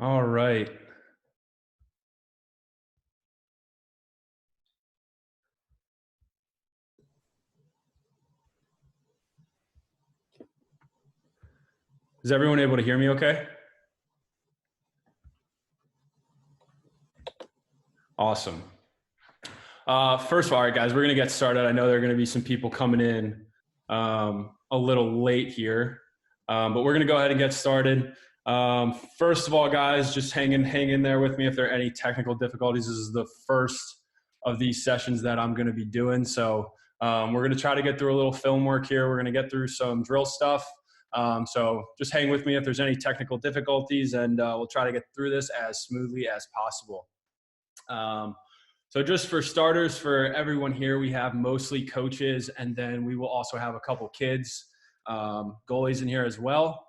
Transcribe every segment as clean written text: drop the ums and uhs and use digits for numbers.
All right. Is everyone able to hear me okay? Awesome. First of all, right, guys, we're going to get started. I know there are going to be some people coming in a little late here, but we're going to go ahead and get started. First of all, guys, just hang in there with me if there are any technical difficulties. This is the first of these sessions that I'm going to be doing. So we're going to try to get through a little film work here. We're going to get through some drill stuff. So just hang with me if there's any technical difficulties, and we'll try to get through this as smoothly as possible. So just for starters, for everyone here, we have mostly coaches, and then we will also have a couple kids, goalies in here as well.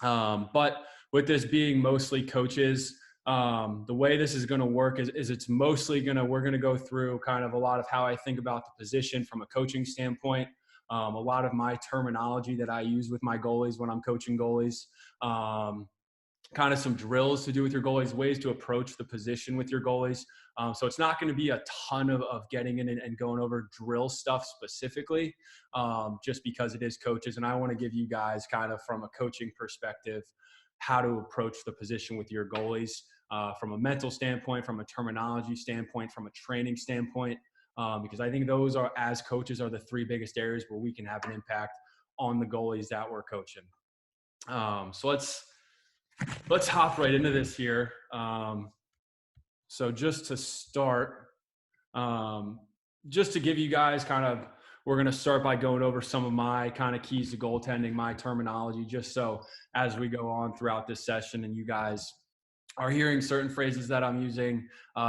But with this being mostly coaches, the way this is going to work is it's mostly we're going to go through kind of a lot of how I think about the position from a coaching standpoint, a lot of my terminology that I use with my goalies when I'm coaching goalies, kind of some drills to do with your goalies, ways to approach the position with your goalies. So it's not going to be a ton of getting in and going over drill stuff specifically, just because it is coaches. And I want to give you guys kind of from a coaching perspective, how to approach the position with your goalies from a mental standpoint, from a terminology standpoint, from a training standpoint, because I think those are, as coaches, are the three biggest areas where we can have an impact on the goalies that we're coaching. So let's hop right into this here. So just to start, just to give you guys we're going to start by going over some of my kind of keys to goaltending, my terminology, just so as we go on throughout this session and you guys are hearing certain phrases that I'm using,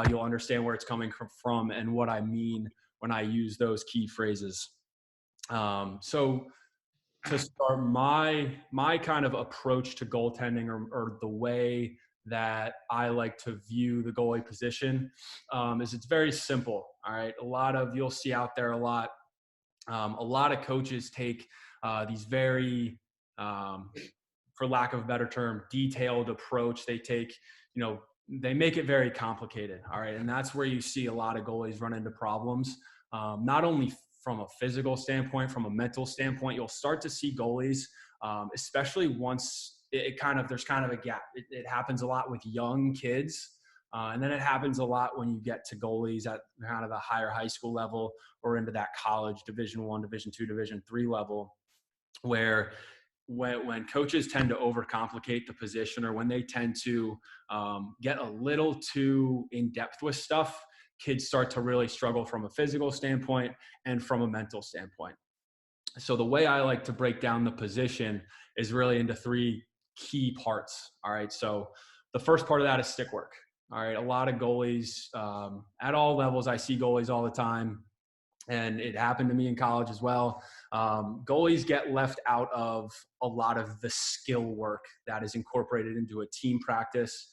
you'll understand where it's coming from and what I mean when I use those key phrases. So to start, my kind of approach to goaltending, or the way that I like to view the goalie position, is it's very simple. All right. You'll see out there a lot of coaches take these very, for lack of a better term, detailed approach. They take, they make it very complicated. All right. And that's where you see a lot of goalies run into problems, not only from a physical standpoint, from a mental standpoint. You'll start to see goalies, especially once there's kind of a gap. It happens a lot with young kids. And then it happens a lot when you get to goalies at kind of the higher high school level or into that college Division I, Division II, Division III level, where when coaches tend to overcomplicate the position, or when they tend to get a little too in depth with stuff, kids start to really struggle from a physical standpoint and from a mental standpoint. So the way I like to break down the position is really into three key parts. All right. So the first part of that is stick work. All right. A lot of goalies at all levels, I see goalies all the time, and it happened to me in college as well. Goalies get left out of a lot of the skill work that is incorporated into a team practice,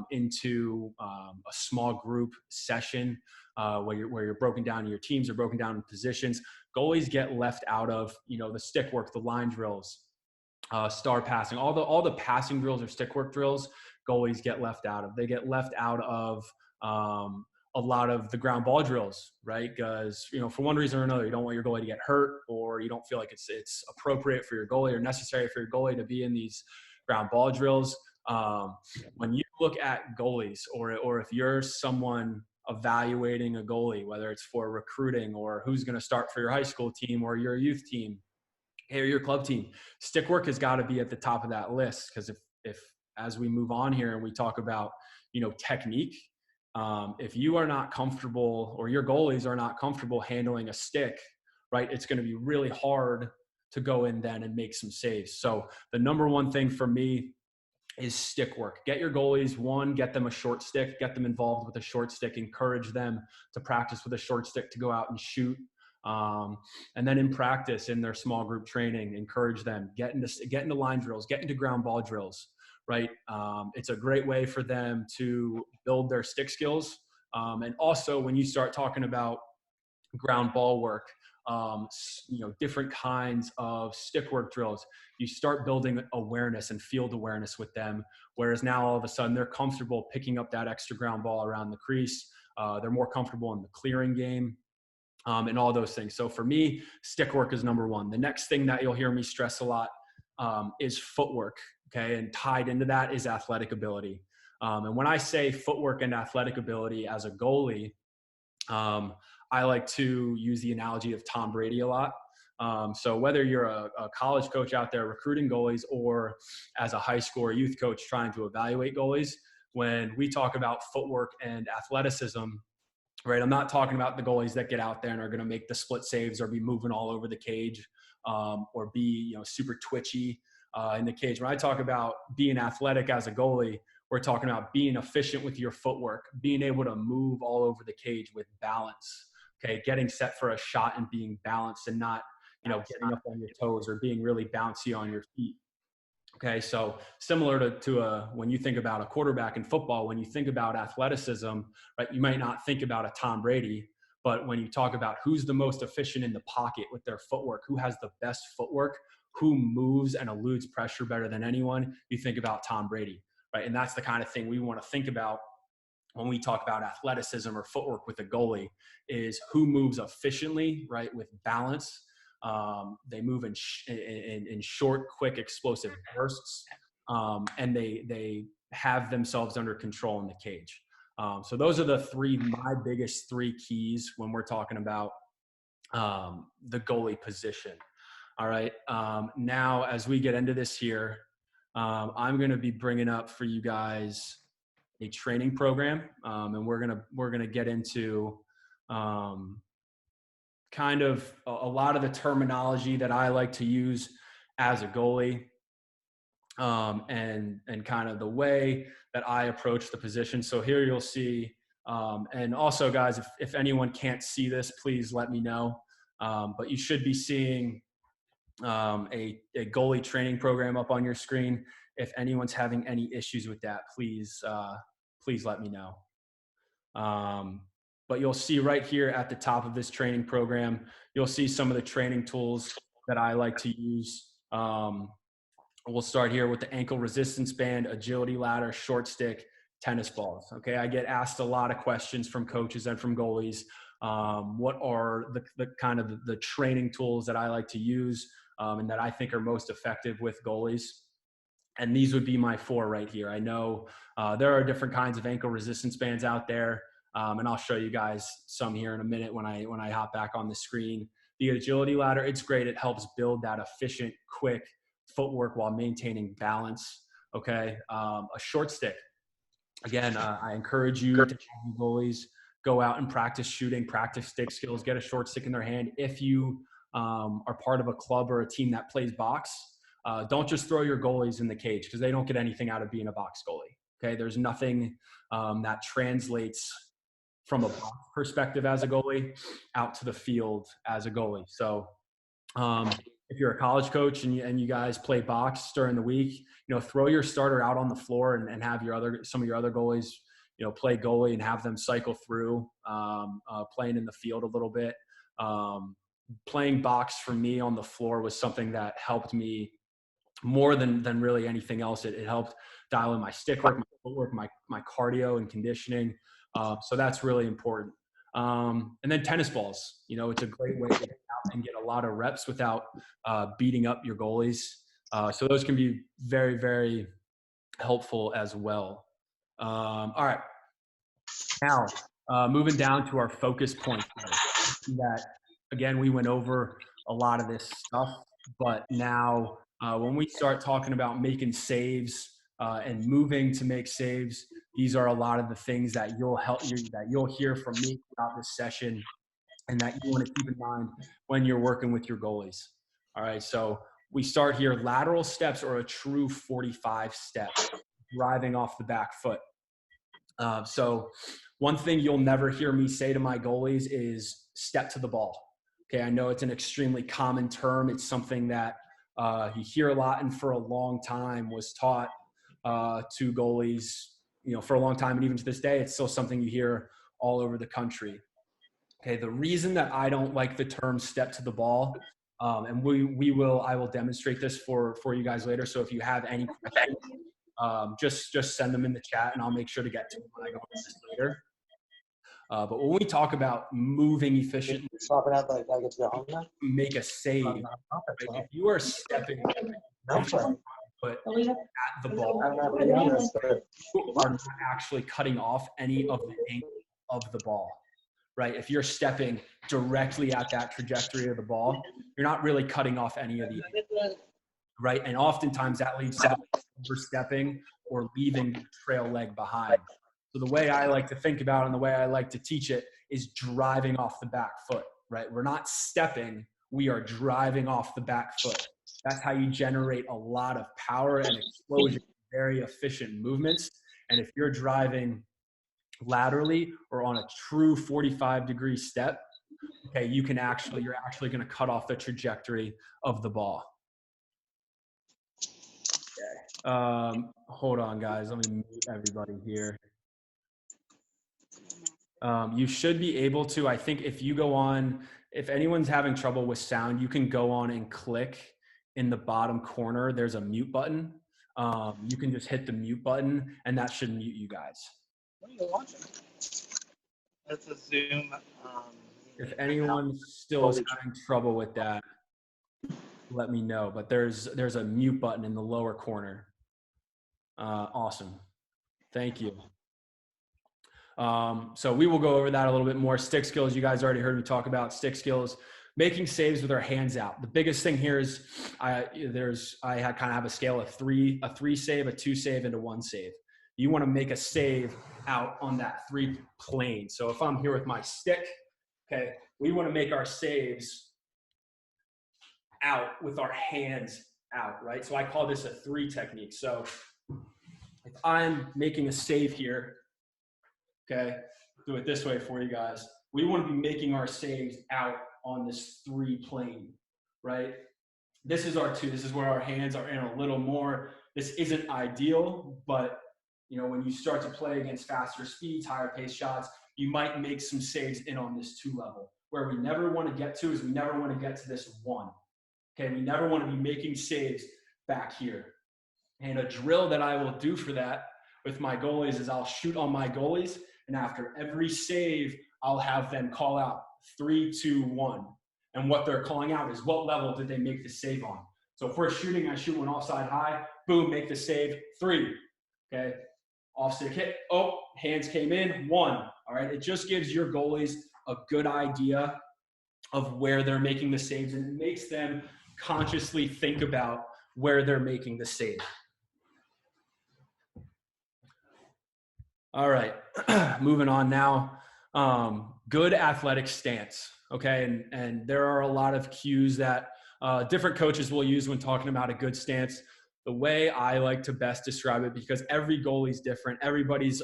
into a small group session where you're broken down, your teams are broken down in positions. Goalies get left out of, the stick work, the line drills, star passing, all the passing drills or stick work drills. Goalies get left out of. They get left out of a lot of the ground ball drills, right? Because, for one reason or another, you don't want your goalie to get hurt, or you don't feel like it's appropriate for your goalie or necessary for your goalie to be in these ground ball drills. When you look at goalies, or if you're someone evaluating a goalie, whether it's for recruiting or who's going to start for your high school team or your youth team or your club team, stick work has got to be at the top of that list. Because if as we move on here and we talk about, technique, if you are not comfortable, or your goalies are not comfortable handling a stick, right, it's going to be really hard to go in then and make some saves. So the number one thing for me is stick work. Get your goalies, get them a short stick, get them involved with a short stick, encourage them to practice with a short stick to go out and shoot. And then in practice, in their small group training, encourage them, get into line drills, get into ground ball drills, right? It's a great way for them to build their stick skills. And also when you start talking about ground ball work, different kinds of stick work drills. You start building awareness and field awareness with them. Whereas now all of a sudden they're comfortable picking up that extra ground ball around the crease. They're more comfortable in the clearing game. And all those things. So for me, stick work is number one. The next thing that you'll hear me stress a lot is footwork. Okay. And tied into that is athletic ability. And when I say footwork and athletic ability as a goalie, I like to use the analogy of Tom Brady a lot. So whether you're a college coach out there recruiting goalies or as a high school or youth coach trying to evaluate goalies, when we talk about footwork and athleticism, right, I'm not talking about the goalies that get out there and are going to make the split saves or be moving all over the cage or be super twitchy in the cage. When I talk about being athletic as a goalie, we're talking about being efficient with your footwork, being able to move all over the cage with balance. Okay, getting set for a shot and being balanced and not getting up on your toes or being really bouncy on your feet. Okay, so similar to when you think about a quarterback in football, when you think about athleticism, right, you might not think about a Tom Brady, but when you talk about who's the most efficient in the pocket with their footwork, who has the best footwork, who moves and eludes pressure better than anyone, you think about Tom Brady, right? And that's the kind of thing we want to think about when we talk about athleticism or footwork with a goalie, is who moves efficiently, right, with balance. They move in short, quick, explosive bursts, and they have themselves under control in the cage. So those are my biggest three keys when we're talking about the goalie position. All right. Now, as we get into this here, I'm going to be bringing up for you guys a training program, and we're gonna get into kind of a lot of the terminology that I like to use as a goalie, and kind of the way that I approach the position. So here you'll see, and also guys, if anyone can't see this, please let me know. But you should be seeing a goalie training program up on your screen. If anyone's having any issues with that, please let me know. But you'll see right here at the top of this training program, you'll see some of the training tools that I like to use. We'll start here with the ankle resistance band, agility ladder, short stick, tennis balls. Okay, I get asked a lot of questions from coaches and from goalies. What are the kind of the training tools that I like to use and that I think are most effective with goalies? And these would be my four right here. I know there are different kinds of ankle resistance bands out there, and I'll show you guys some here in a minute when I hop back on the screen. The agility ladder, it's great. It helps build that efficient, quick footwork while maintaining balance. Okay, a short stick. Again, I encourage you to have goalies go out and practice shooting, practice stick skills, get a short stick in their hand. If you are part of a club or a team that plays box, don't just throw your goalies in the cage because they don't get anything out of being a box goalie. Okay, there's nothing that translates from a box perspective as a goalie out to the field as a goalie. So if you're a college coach and you guys play box during the week, throw your starter out on the floor and have some of your other goalies, play goalie and have them cycle through playing in the field a little bit. Playing box for me on the floor was something that helped me more than really anything else. It helped dial in my stick work, my footwork, my cardio and conditioning. So that's really important. And then tennis balls, it's a great way to get out and get a lot of reps without beating up your goalies. So those can be very, very helpful as well. All right. Now, moving down to our focus points. That, again, we went over a lot of this stuff, but now when we start talking about making saves and moving to make saves, these are a lot of the things that you'll hear from me throughout this session and that you want to keep in mind when you're working with your goalies. All right, so we start here, lateral steps or a true 45 step, driving off the back foot. So one thing you'll never hear me say to my goalies is step to the ball. Okay, I know it's an extremely common term. It's something that you hear a lot and for a long time was taught to goalies, for a long time. And even to this day, it's still something you hear all over the country. Okay, the reason that I don't like the term step to the ball, and I will demonstrate this for you guys later. So if you have any questions, just send them in the chat, and I'll make sure to get to them when I go into this later. But when we talk about moving efficiently, Swapping out like I get to go home now. make a save. Right? If you are stepping with your foot at the ball, you are not actually cutting off any of the angle of the ball. Right? If you're stepping directly at that trajectory of the ball, you're not really cutting off any of the angle. Right? And oftentimes that leads to overstepping or leaving the trail leg behind. So the way I like to think about it and the way I like to teach it is driving off the back foot, right? We're not stepping, we are driving off the back foot. That's how you generate a lot of power and explosion, very efficient movements. And if you're driving laterally or on a true 45-degree step, okay, you're actually going to cut off the trajectory of the ball. Okay. Hold on, guys. Let me mute everybody here. You should be able to, I think if you go on, if anyone's having trouble with sound, you can go on and click in the bottom corner. There's a mute button. You can just hit the mute button and that should mute you guys. What are you watching? That's a Zoom. If anyone still is having trouble with that, let me know. But there's a mute button in the lower corner. Awesome. Thank you. So we will go over that a little bit more. Stick skills, you guys already heard me talk about stick skills. Making saves with our hands out. The biggest thing here is I kind of have a scale of a 3 save, a 2 save, and a 1 save. You want to make a save out on that 3 plane. So if I'm here with my stick, okay, we want to make our saves out with our hands out, right? So I call this a 3 technique. So if I'm making a save here, okay, do it this way for you guys. We want to be making our saves out on this 3 plane, right? This is our 2. This is where our hands are in a little more. This isn't ideal, but you know, when you start to play against faster speeds, higher pace shots, you might make some saves in on this 2 level. Where we never want to get to is we never want to get to this 1. Okay, we never want to be making saves back here. And a drill that I will do for that with my goalies is I'll shoot on my goalies, and after every save, I'll have them call out 3, 2, 1. And what they're calling out is what level did they make the save on. So if we're shooting, I shoot one offside high, boom, make the save, 3. Okay, off-stick hit, oh, hands came in, 1. All right, it just gives your goalies a good idea of where they're making the saves, and it makes them consciously think about where they're making the save. All right, moving on now. Good athletic stance, okay? And there are a lot of cues that different coaches will use when talking about a good stance. The way I like to best describe it, because every goalie is different, everybody's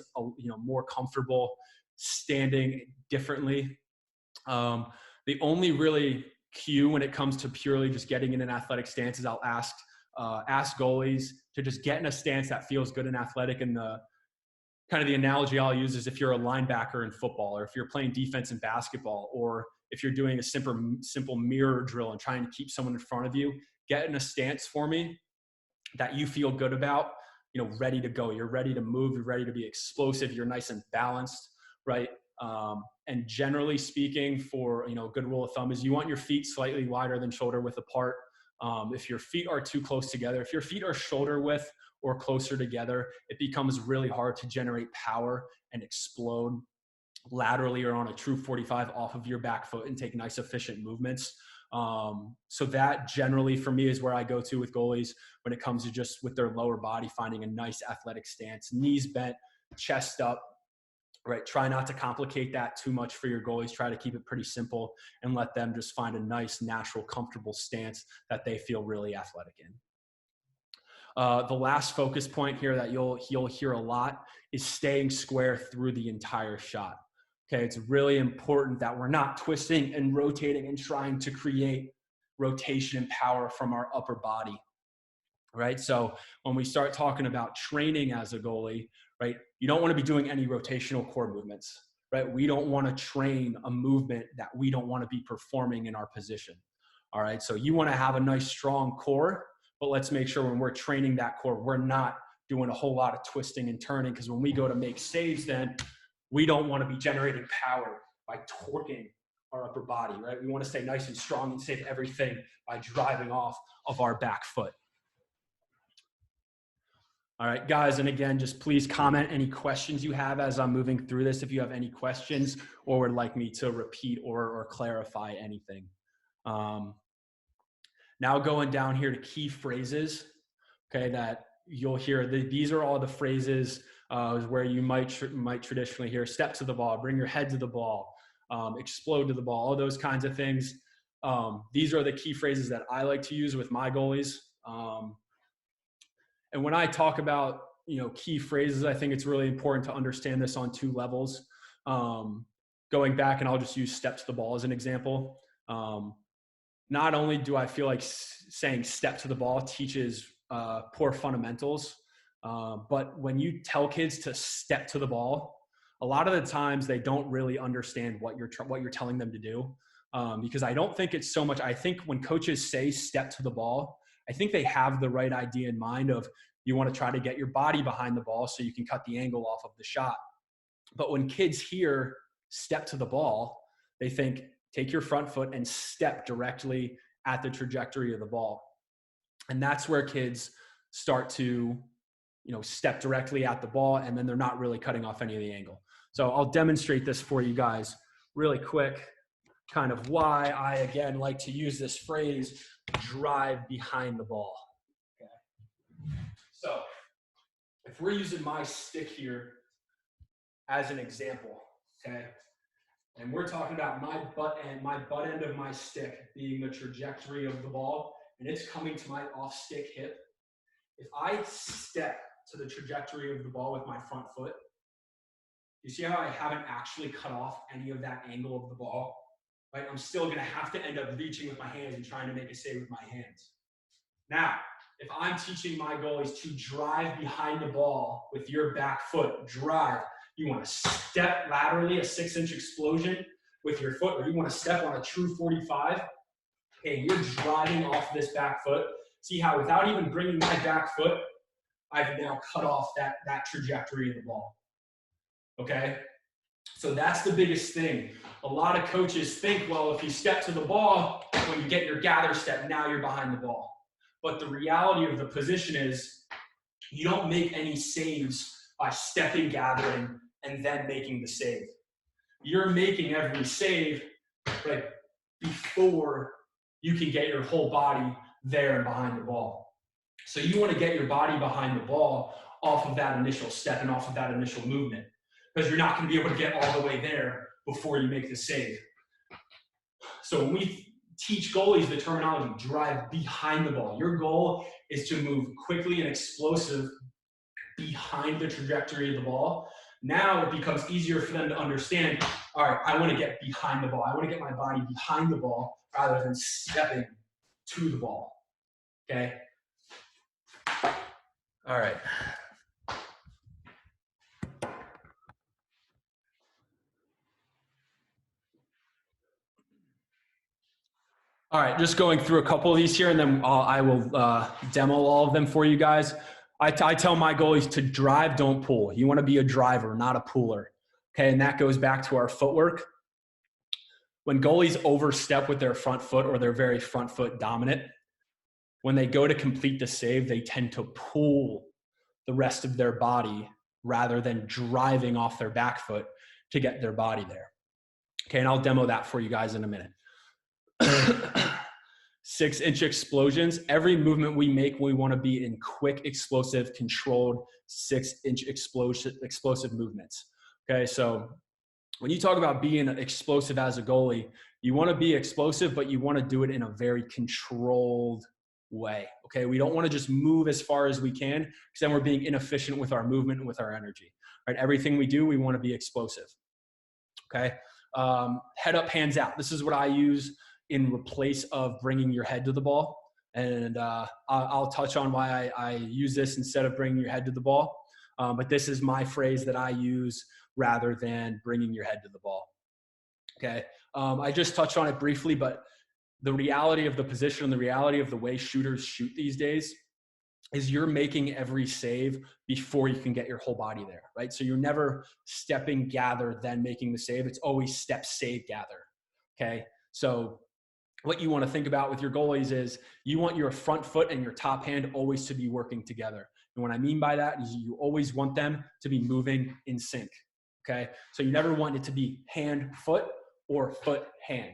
more comfortable standing differently. The only really cue when it comes to purely just getting in an athletic stance is I'll ask goalies to just get in a stance that feels good and athletic. And the kind of the analogy I'll use is if you're a linebacker in football, or if you're playing defense in basketball, or if you're doing a simple mirror drill and trying to keep someone in front of you, get in a stance for me that you feel good about, ready to go. You're ready to move. You're ready to be explosive. You're nice and balanced, right? And generally speaking, for, good rule of thumb is you want your feet slightly wider than shoulder width apart. If your feet are too close together, if your feet are shoulder width or closer together, it becomes really hard to generate power and explode laterally or on a true 45 off of your back foot and take nice efficient movements. So that generally for me is where I go to with goalies when it comes to just with their lower body, finding a nice athletic stance, knees bent, chest up, right? Try not to complicate that too much for your goalies. Try to keep it pretty simple and let them just find a nice, natural, comfortable stance that they feel really athletic in. The last focus point here that you'll hear a lot is staying square through the entire shot. Okay, it's really important that we're not twisting and rotating and trying to create rotation and power from our upper body, right? So when we start talking about training as a goalie, right, you don't want to be doing any rotational core movements, right? We don't want to train a movement that we don't want to be performing in our position. All right. So you want to have a nice strong core, but let's make sure when we're training that core, we're not doing a whole lot of twisting and turning, because when we go to make saves, then we don't want to be generating power by torquing our upper body, right? We want to stay nice and strong and save everything by driving off of our back foot. All right, guys, and again, just please comment any questions you have as I'm moving through this, if you have any questions or would like me to repeat or clarify anything. Now going down here to key phrases, okay, that you'll hear. These are all the phrases where you might traditionally hear: step to the ball, bring your head to the ball, explode to the ball, all those kinds of things. These are the key phrases that I like to use with my goalies. And when I talk about, key phrases, I think it's really important to understand this on two levels. Going back, and I'll just use step to the ball as an example. Not only do I feel like saying step to the ball teaches poor fundamentals, but when you tell kids to step to the ball, a lot of the times they don't really understand what you're telling them to do. Because I don't think it's so much. I think when coaches say step to the ball, I think they have the right idea in mind of you want to try to get your body behind the ball so you can cut the angle off of the shot. But when kids hear step to the ball, they think take your front foot and step directly at the trajectory of the ball. And that's where kids start to, step directly at the ball, and then they're not really cutting off any of the angle. So I'll demonstrate this for you guys really quick, kind of why I, again, like to use this phrase, drive behind the ball. Okay. So if we're using my stick here as an example, okay, and we're talking about my butt end of my stick being the trajectory of the ball, and it's coming to my off stick hip. If I step to the trajectory of the ball with my front foot, you see how I haven't actually cut off any of that angle of the ball, right? I'm still going to have to end up reaching with my hands and trying to make a save with my hands. Now, if I'm teaching my goalies to drive behind the ball with your back foot, drive, you want to step laterally, a 6-inch explosion with your foot, or you want to step on a true 45. Okay, you're driving off this back foot. See how without even bringing my back foot, I've now cut off that trajectory of the ball. Okay? So that's the biggest thing. A lot of coaches think, well, if you step to the ball, when you get your gather step, now you're behind the ball. But the reality of the position is you don't make any saves by stepping, gathering, and then making the save. You're making every save right before you can get your whole body there and behind the ball. So you want to get your body behind the ball off of that initial step and off of that initial movement, because you're not going to be able to get all the way there before you make the save. So when we teach goalies the terminology, drive behind the ball, your goal is to move quickly and explosive behind the trajectory of the ball. Now it becomes easier for them to understand, all right, I want to get behind the ball. I want to get my body behind the ball rather than stepping to the ball. Okay? All right. All right, just going through a couple of these here, and then I will demo all of them for you guys. I tell my goalies to drive, don't pull. You want to be a driver, not a puller. Okay, and that goes back to our footwork. When goalies overstep with their front foot or they're very front foot dominant, when they go to complete the save, they tend to pull the rest of their body rather than driving off their back foot to get their body there. Okay, and I'll demo that for you guys in a minute. 6-inch explosions. Every movement we make, we want to be in quick, explosive, controlled 6-inch explosive movements. Okay, so when you talk about being explosive as a goalie, you want to be explosive, but you want to do it in a very controlled way. Okay, we don't want to just move as far as we can, because then we're being inefficient with our movement and with our energy. Right, everything we do, we want to be explosive. Okay, head up, hands out. This is what I use in replace of bringing your head to the ball. And I'll touch on why I use this instead of bringing your head to the ball. But this is my phrase that I use rather than bringing your head to the ball. Okay. I just touched on it briefly, but the reality of the position and the reality of the way shooters shoot these days is you're making every save before you can get your whole body there, right? So you're never stepping, gather, then making the save. It's always step, save, gather. Okay. So what you want to think about with your goalies is you want your front foot and your top hand always to be working together. And what I mean by that is you always want them to be moving in sync. Okay. So you never want it to be hand, foot, or foot, hand.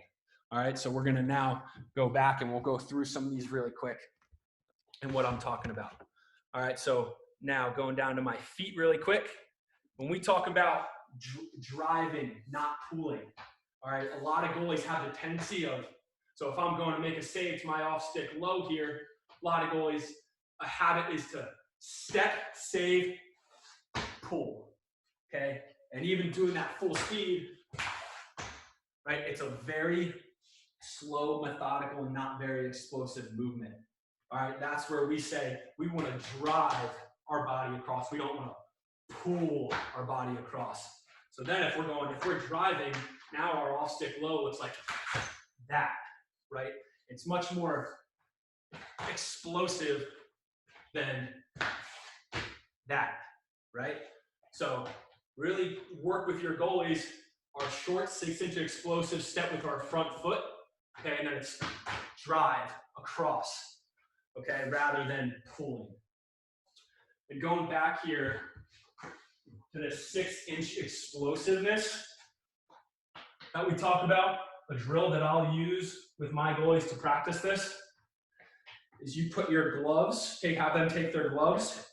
All right. So we're going to now go back and we'll go through some of these really quick and what I'm talking about. All right. So now going down to my feet really quick. When we talk about driving, not pulling, all right, a lot of goalies have the tendency of, so if I'm going to make a save to my off stick low here, a lot of goalies, a habit is to step, save, pull, okay? And even doing that full speed, right, it's a very slow, methodical, not very explosive movement. All right, that's where we say we want to drive our body across. We don't want to pull our body across. So then if we're driving, now our off stick low looks like that, right? It's much more explosive than that, right? So really work with your goalies. Our short 6-inch explosive step with our front foot, okay, and then it's drive across, okay, rather than pulling. And going back here to the 6-inch explosiveness that we talked about, a drill that I'll use with my goalies to practice this is you put your gloves, have them take their gloves,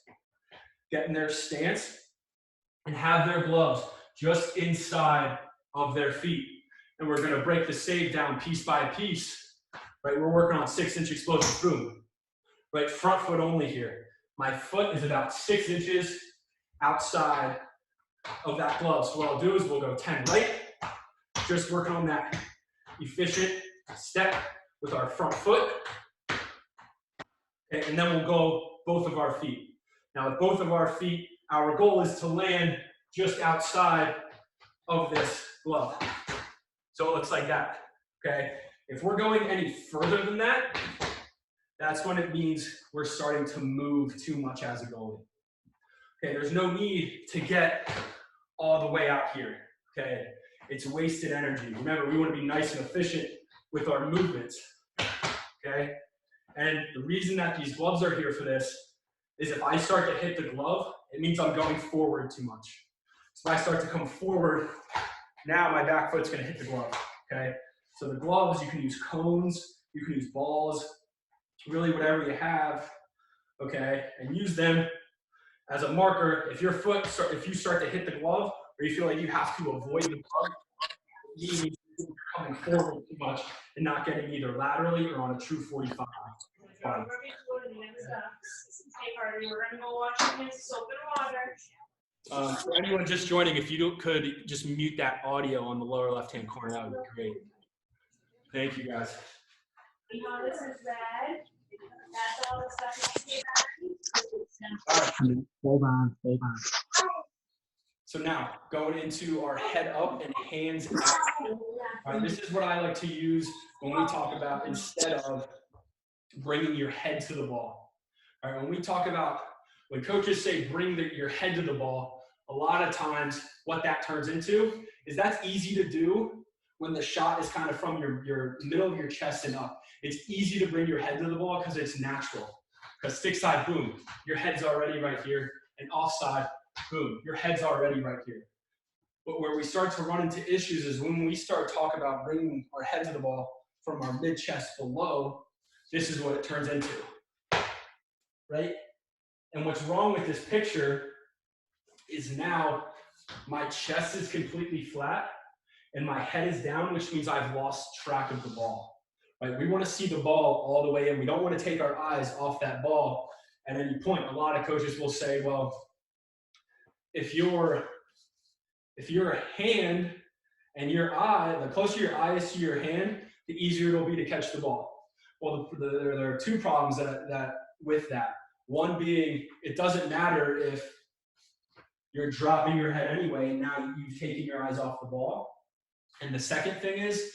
get in their stance, and have their gloves just inside of their feet. And we're going to break the save down piece by piece, right? We're working on 6-inch explosive, boom, right? Front foot only here. My foot is about 6 inches outside of that glove. So what I'll do is we'll go 10 right, just working on that efficient step with our front foot. Okay, and then we'll go both of our feet. Now with both of our feet, our goal is to land just outside of this glove. So it looks like that, okay? If we're going any further than that, that's when it means we're starting to move too much as a goalie. Okay, there's no need to get all the way out here, okay? It's wasted energy. Remember, we want to be nice and efficient with our movements, okay? And the reason that these gloves are here for this is if I start to hit the glove, it means I'm going forward too much. So if I start to come forward, now my back foot's going to hit the glove, okay? So the gloves, you can use cones, you can use balls, really whatever you have, okay? And use them as a marker. If your foot, if you start to hit the glove, or you feel like you have to avoid the glove, it means you're coming forward too much and not getting either laterally or on a true 45. For anyone just joining, if you could just mute that audio on the lower left-hand corner, that would be great. Thank you, guys. This is red. That's all the stuff. All right. Hold on. So now, going into our head up and hands out. All right, this is what I like to use when we talk about instead of bringing your head to the ball. All right, when we talk about, when coaches say bring your head to the ball, a lot of times what that turns into is that's easy to do when the shot is kind of from your middle of your chest and up. It's easy to bring your head to the ball because it's natural. Because stick side, boom, your head's already right here, and offside, boom, your head's already right here. But where we start to run into issues is when we start talking about bringing our head to the ball from our mid-chest below, this is what it turns into, right? And what's wrong with this picture is now my chest is completely flat and my head is down, which means I've lost track of the ball, right? We want to see the ball all the way in. We don't want to take our eyes off that ball at any point. A lot of coaches will say, well, if your hand and your eye, the closer your eye is to your hand, the easier it'll be to catch the ball. Well, there are two problems with that. One being, it doesn't matter if you're dropping your head anyway, and now you've taken your eyes off the ball. And the second thing is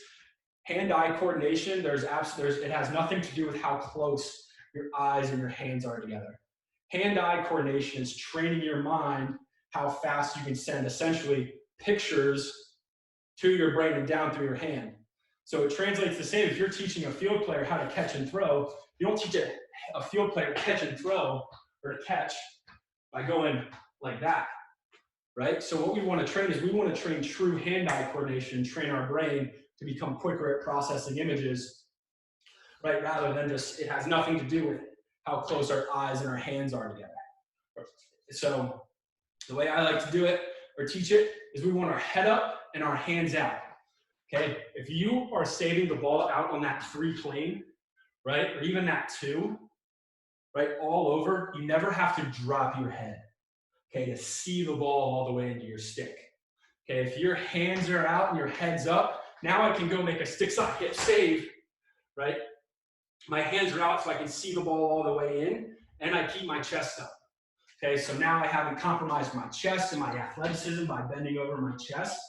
hand-eye coordination. It has nothing to do with how close your eyes and your hands are together. Hand-eye coordination is training your mind how fast you can send essentially pictures to your brain and down through your hand. So it translates the same. If you're teaching a field player how to catch and throw, you don't teach a field player to catch and throw or to catch by going like that, right? So what we want to train is we want to train true hand-eye coordination, train our brain to become quicker at processing images, right? Rather than just, it has nothing to do with how close our eyes and our hands are together. So the way I like to do it or teach it is we want our head up and our hands out. Okay, if you are saving the ball out on that 3 plane, right, or even that 2, right, all over, you never have to drop your head, okay, to see the ball all the way into your stick. Okay, if your hands are out and your head's up, now I can go make a stick side hip save, right? My hands are out so I can see the ball all the way in, and I keep my chest up. Okay, so now I haven't compromised my chest and my athleticism by bending over my chest.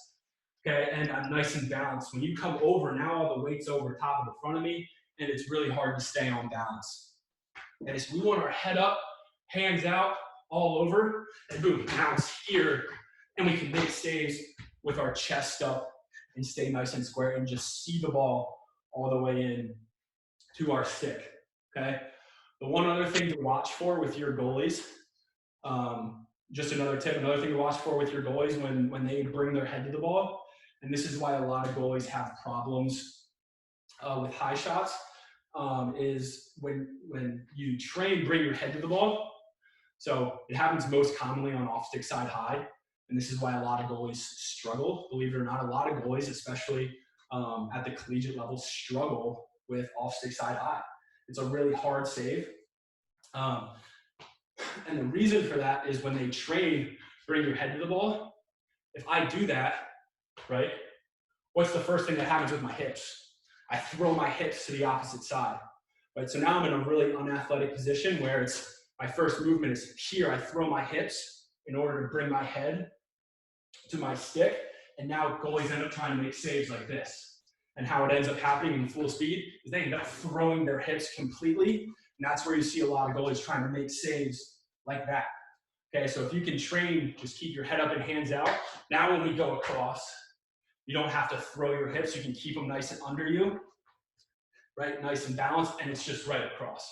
Okay, and I'm nice and balanced. When you come over, now all the weight's over top of the front of me, and it's really hard to stay on balance. Okay, so we want our head up, hands out, all over, and boom, now it's here, and we can make saves with our chest up and stay nice and square and just see the ball all the way in to our stick, okay? The one other thing to watch for with your goalies, just another tip, another thing to watch for with your goalies when they bring their head to the ball, and this is why a lot of goalies have problems with high shots, is when you bring your head to the ball. So it happens most commonly on off-stick side high, and this is why a lot of goalies struggle. Believe it or not, a lot of goalies, especially at the collegiate level, struggle with off-stick side high. It's a really hard save. And the reason for that is when they train, bring your head to the ball. If I do that, right, what's the first thing that happens with my hips? I throw my hips to the opposite side, right? So now I'm in a really unathletic position where it's my first movement is here. I throw my hips in order to bring my head to my stick. And now goalies end up trying to make saves like this. And how it ends up happening in full speed is they end up throwing their hips completely. And that's where you see a lot of goalies trying to make saves like that. Okay, so if you can train, just keep your head up and hands out. Now when we go across, you don't have to throw your hips. You can keep them nice and under you, right? Nice and balanced, and it's just right across.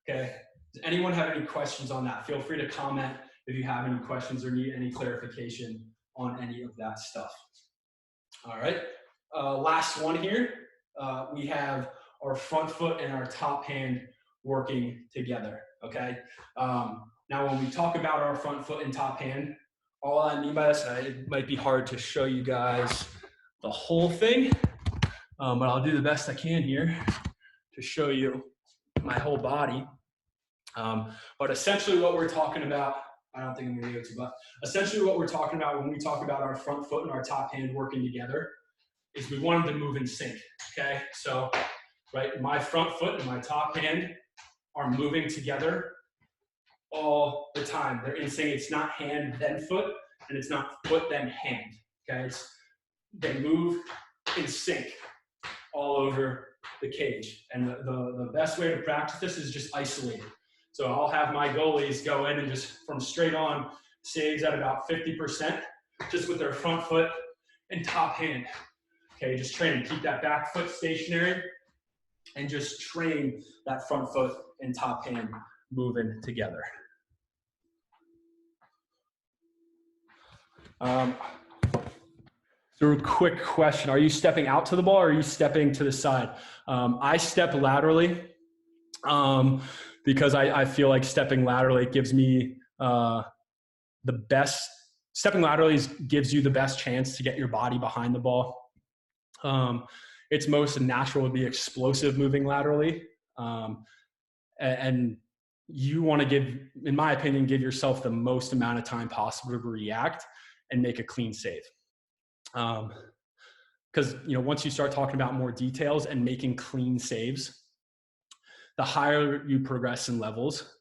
Okay, does anyone have any questions on that? Feel free to comment if you have any questions or need any clarification on any of that stuff. All right, last one here. We have our front foot and our top hand working together, okay? Now, when we talk about our front foot and top hand, all I mean by this, it might be hard to show you guys the whole thing, but I'll do the best I can here to show you my whole body. But essentially what we're talking about, I don't think I'm gonna be able to, but essentially what we're talking about when we talk about our front foot and our top hand working together is we want them to move in sync, okay? So, right, my front foot and my top hand are moving together all the time. They're in sync. It's not hand then foot, and it's not foot then hand, okay? They move in sync all over the cage. And the best way to practice this is just isolate it. So I'll have my goalies go in and just from straight on saves at about 50% just with their front foot and top hand. Okay, just train to keep that back foot stationary and just train that front foot and top hand moving together. So a quick question, are you stepping out to the ball or are you stepping to the side? I step laterally because I feel like stepping laterally gives me stepping laterally gives you the best chance to get your body behind the ball. It's most natural to be explosive moving laterally. And you want to give, in my opinion, give yourself the most amount of time possible to react and make a clean save. Because once you start talking about more details and making clean saves, the higher you progress in levels,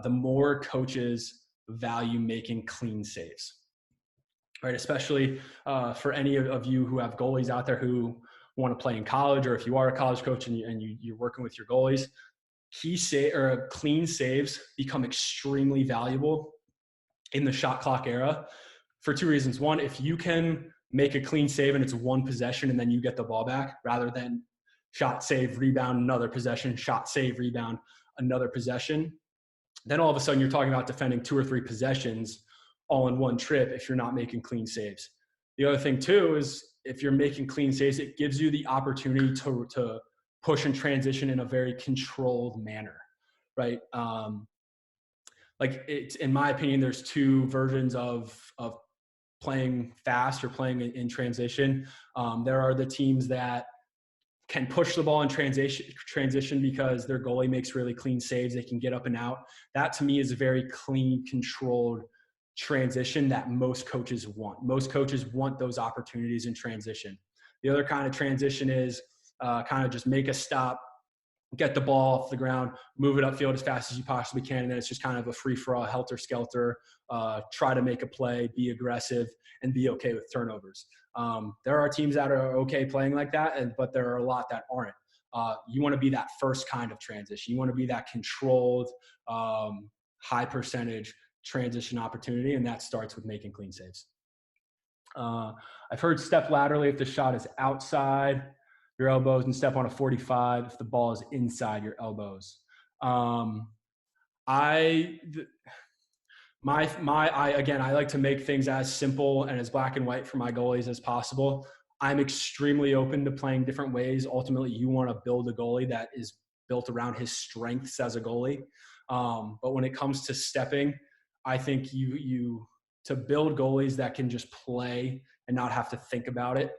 the more coaches value making clean saves, right? Especially for any of you who have goalies out there who want to play in college, or if you are a college coach and you're working with your goalies, clean saves become extremely valuable in the shot clock era for two reasons. One, if you can make a clean save and it's one possession and then you get the ball back, rather than shot, save, rebound, another possession, shot, save, rebound, another possession, then all of a sudden you're talking about defending 2 or 3 possessions all in one trip if you're not making clean saves. The other thing too is if you're making clean saves, it gives you the opportunity to push and transition in a very controlled manner, right? Like it's, in my opinion, there's 2 versions of playing fast or playing in transition. There are the teams that can push the ball in transition because their goalie makes really clean saves. They can get up and out. That to me is a very clean, controlled transition that most coaches want. Most coaches want those opportunities in transition. The other kind of transition is kind of just make a stop, get the ball off the ground, move it upfield as fast as you possibly can, and then it's just kind of a free-for-all, helter-skelter, try to make a play, be aggressive, and be okay with turnovers. There are teams that are okay playing like that, but there are a lot that aren't. You want to be that first kind of transition. You want to be that controlled, high-percentage transition opportunity, and that starts with making clean saves. I've heard step laterally if the shot is outside your elbows and step on a 45 if the ball is inside your elbows. I like to make things as simple and as black and white for my goalies as possible. I'm extremely open to playing different ways. Ultimately, you want to build a goalie that is built around his strengths as a goalie. But when it comes to stepping, I think you to build goalies that can just play and not have to think about it,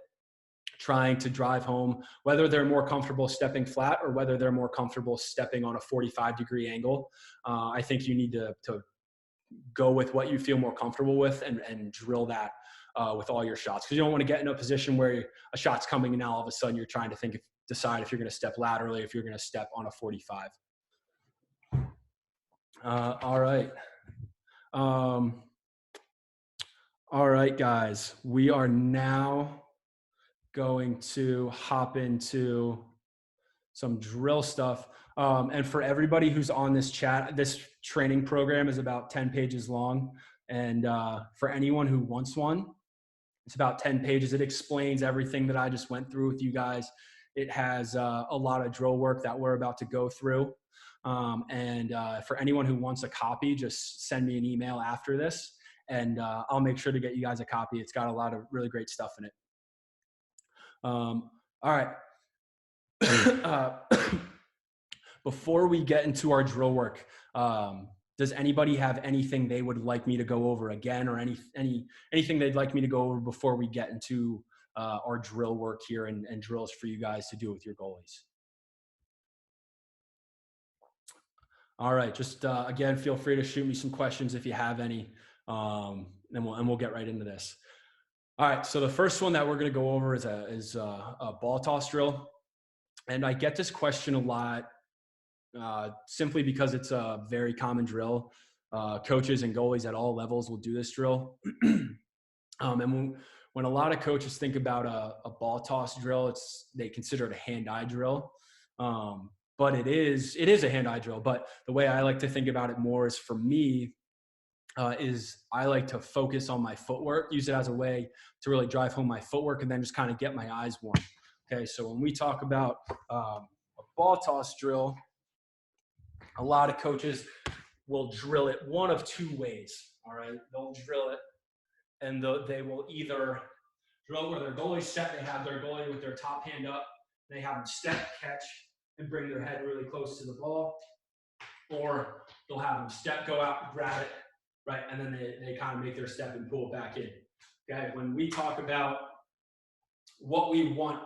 trying to drive home, whether they're more comfortable stepping flat or whether they're more comfortable stepping on a 45-degree angle. I think you need to go with what you feel more comfortable with and drill that with all your shots. Because you don't want to get in a position where a shot's coming and now all of a sudden you're trying to decide if you're going to step laterally, if you're going to step on a 45. All right. All right, guys. We are now going to hop into some drill stuff. And for everybody who's on this chat, this training program is about 10 pages long. And for anyone who wants one, it's about 10 pages. It explains everything that I just went through with you guys. It has a lot of drill work that we're about to go through. And for anyone who wants a copy, just send me an email after this, and I'll make sure to get you guys a copy. It's got a lot of really great stuff in it. All right. Before we get into our drill work, does anybody have anything they would like me to go over again, or anything they'd like me to go over before we get into our drill work here and drills for you guys to do with your goalies? All right, just again, feel free to shoot me some questions if you have any, and we'll get right into this. All right, so the first one that we're going to go over is a ball toss drill, and I get this question a lot simply because it's a very common drill. Coaches and goalies at all levels will do this drill, and when a lot of coaches think about a ball toss drill, they consider it a hand-eye drill. But it is a hand-eye drill. But the way I like to think about it more is, for me, is I like to focus on my footwork, use it as a way to really drive home my footwork, and then just kind of get my eyes warm. Okay, so when we talk about a ball toss drill, a lot of coaches will drill it one of 2 ways. All right, they'll drill it, and they will either drill where their goalie's set. They have their goalie with their top hand up. They have them step, catch, and bring their head really close to the ball, or they'll have them step, go out, grab it, right, and then they kind of make their step and pull it back in. Okay, when we talk about what we want,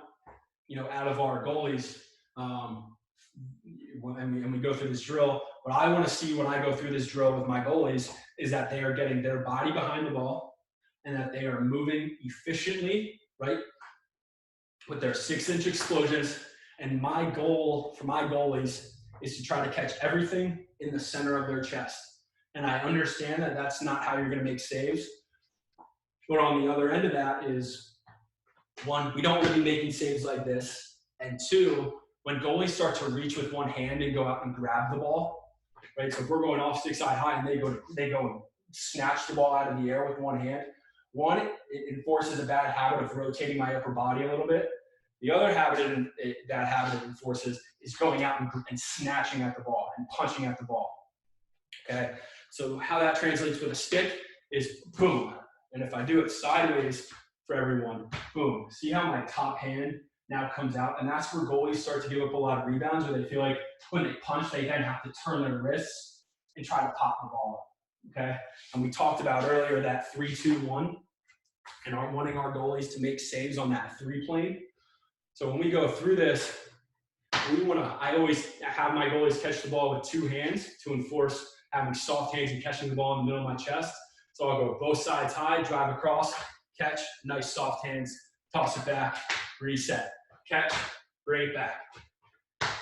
out of our goalies, and we go through this drill, what I want to see when I go through this drill with my goalies is that they are getting their body behind the ball and that they are moving efficiently, right, with their 6-inch explosions. And my goal for my goalies is to try to catch everything in the center of their chest. And I understand that that's not how you're going to make saves. But on the other end of that is, one, we don't want to be making saves like this. And two, when goalies start to reach with one hand and go out and grab the ball, right? So if we're going off stick side high and they go and snatch the ball out of the air with one hand, one, it enforces a bad habit of rotating my upper body a little bit. The other bad habit it enforces is going out and snatching at the ball and punching at the ball. Okay, so how that translates with a stick is boom. And if I do it sideways for everyone, boom. See how my top hand now comes out? And that's where goalies start to give up a lot of rebounds, where they feel like when they punch, they then have to turn their wrists and try to pop the ball. Okay, and we talked about earlier that 3-2-1 and wanting our goalies to make saves on that 3 plane. So when we go through this, I always have my goalies catch the ball with 2 hands to enforce having soft hands and catching the ball in the middle of my chest. So I'll go both sides high, drive across, catch, nice soft hands, toss it back, reset, catch, bring it back.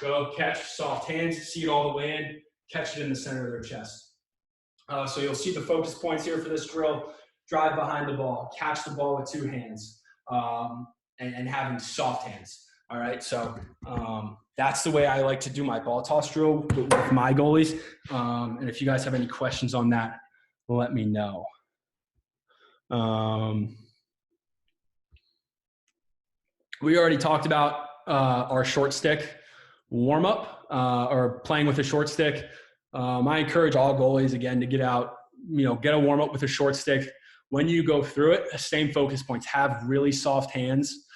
Go, catch, soft hands, see it all the way in, catch it in the center of their chest. So you'll see the focus points here for this drill: drive behind the ball, catch the ball with 2 hands, and having soft hands. All right, so that's the way I like to do my ball toss drill with my goalies. And if you guys have any questions on that, let me know. We already talked about our short stick warm up or playing with a short stick. I encourage all goalies, again, to get out, get a warm up with a short stick. When you go through it, same focus points: have really soft hands,